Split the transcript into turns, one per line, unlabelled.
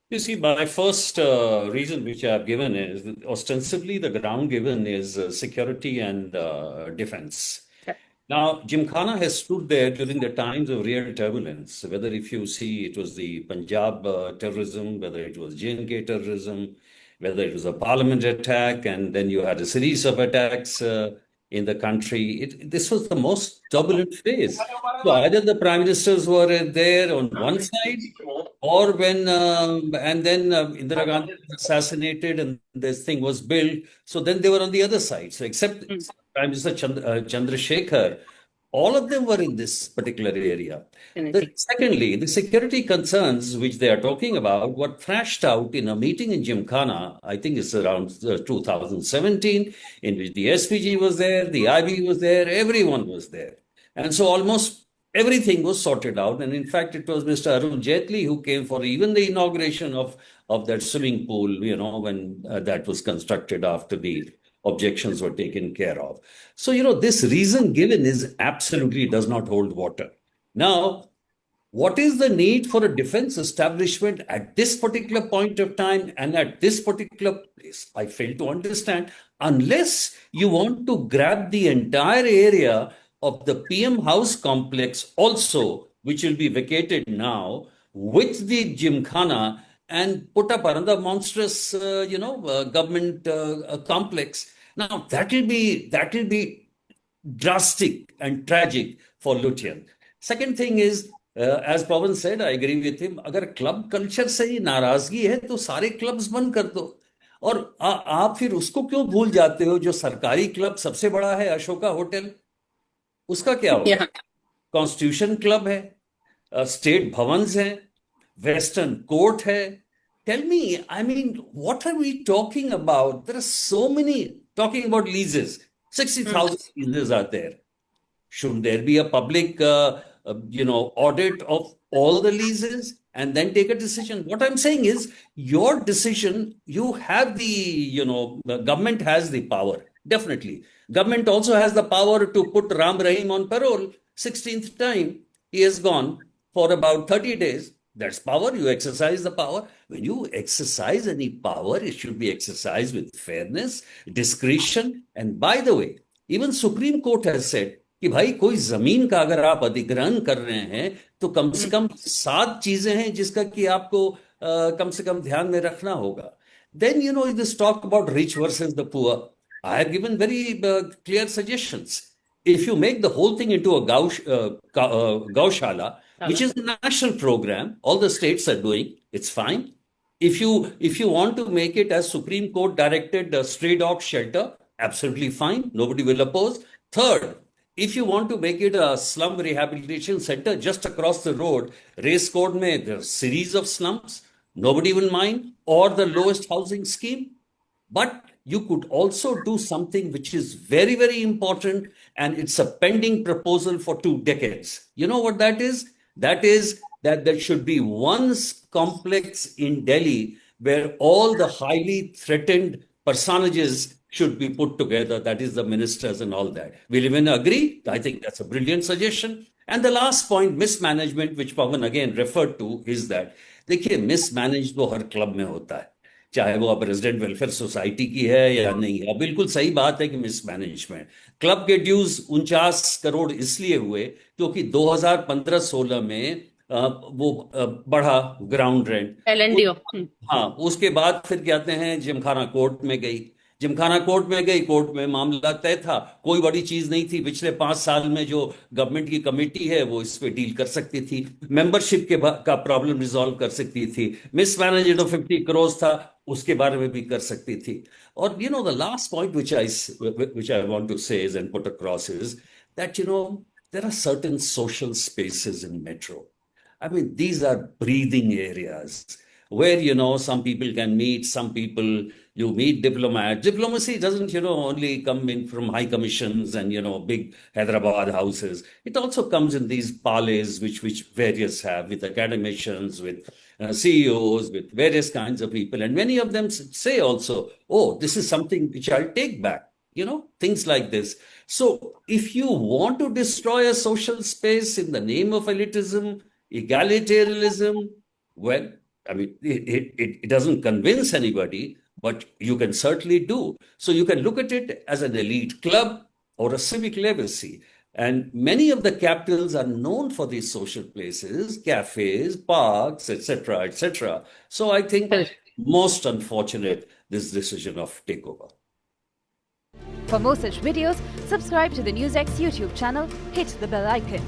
You see, my first reason which I have given is that ostensibly the ground given is security and defense.
Correct.
Now, Gymkhana has stood there during the times of real turbulence, whether if you see it was the Punjab terrorism, whether it was J&K terrorism, whether it was a parliament attack, and then you had a series of attacks in the country. This was the most turbulent phase. So either the prime ministers were there on one side, or when, and then Indira Gandhi was assassinated and this thing was built. So then they were on the other side. So except
Mm.
Prime Minister Chandrasekhar, all of them were in this particular area.
Definitely.
Secondly, the security concerns which they are talking about were thrashed out in a meeting in Gymkhana, I think it's around 2017, in which the SPG was there, the IB was there, everyone was there. And so almost everything was sorted out. And in fact, it was Mr. Arun Jaitley who came for even the inauguration of that swimming pool, when that was constructed after the objections were taken care of. So, this reason given is absolutely does not hold water. Now, what is the need for a defense establishment at this particular point of time and at this particular place? I fail to understand. Unless you want to grab the entire area of the PM House complex also, which will be vacated now, with the Gymkhana and put up another monstrous, government complex. Now that will be drastic and tragic for Lutyens. Second thing is, as Pawan said, I agree with him. अगर club culture से ही नाराजगी है तो सारे clubs बंद कर दो। और आप फिर उसको क्यों भूल जाते हो जो सरकारी क्लब सबसे बड़ा है, अशोका होटल, उसका क्या होगा?
Yeah.
कॉन्स्टिट्यूशन क्लब है, स्टेट भवन्स हैं, वेस्टर्न कोर्ट है। Tell me, I mean, what are we talking about? There are so many talking about leases.
Mm.
60,000 leases are there. Shouldn't there be a public, audit of all the leases and then take a decision? What I'm saying is, your decision, you have the government has the power. Definitely. Government also has the power to put Ram Rahim on parole. 16th time, he has gone for about 30 days. That's power. You exercise the power. When you exercise any power, it should be exercised with fairness, discretion. And by the way, even Supreme Court has said कि भाई कोई जमीन का अगर आप अधिग्रहण कर रहे हैं तो कम से
Mm.
कम 7 चीजें हैं जिसका कि आपको कम से कम ध्यान में रखना होगा. Then, this talk about rich versus the poor. I have given very clear suggestions. If you make the whole thing into a Gaushala, which
Shala.
is a national program, all the states are doing, it's fine. If you want to make it as Supreme Court directed a stray dog shelter, absolutely fine. Nobody will oppose. Third, if you want to make it a slum rehabilitation center just across the road, race code mein there are series of slums, nobody will mind, or the lowest housing scheme. But you could also do something which is very, very important, and it's a pending proposal for 2 decades. You know what that is? That is that there should be one complex in Delhi where all the highly threatened personages should be put together. That is the ministers and all that. Will even agree? I think that's a brilliant suggestion. And the last point, mismanagement, which Pawan again referred to, is that देखिए mismanage तो हर club में होता है, चाहे वो अब resident welfare society की है या नहीं है. बिल्कुल सही बात है कि मिसमैनेजमेंट. क्लब के ड्यूज 49 करोड़ इसलिए हुए क्योंकि 2015-16 में वो बढ़ा ग्राउंड रेंट.
LNDO. Mm.
हाँ, उसके बाद फिर कहते हैं जिमखाना कोर्ट में गई. जिमखाना कोर्ट में गई, कोर्ट में मामला तय था, कोई बड़ी चीज नहीं थी. पिछले 5 साल में जो गवर्नमेंट की कमेटी है वो इस पे डील कर सकती थी, मेंबरशिप का प्रॉब्लम रिजॉल्व कर सकती थी, मिसमैनेजमेंट ऑफ 50 करोड़ था उसके बारे में भी कर सकती थी. और the last point which I want to say is and put across is that there are certain social spaces in metro. I mean, these are breathing areas where, some people can meet, some people, you meet diplomats. Diplomacy doesn't, only come in from high commissions and, big Hyderabad houses. It also comes in these parleys, which various have, with academicians, with CEOs, with various kinds of people. And many of them say also, oh, this is something which I'll take back, things like this. So if you want to destroy a social space in the name of elitism, egalitarianism, well, I mean, it doesn't convince anybody, but you can certainly do. So you can look at it as an elite club or a civic legacy. And many of the capitals are known for these social places, cafes, parks, etc., etc. So I think most unfortunate this decision of takeover.
For more such videos, subscribe to the NewsX YouTube channel, hit the bell icon.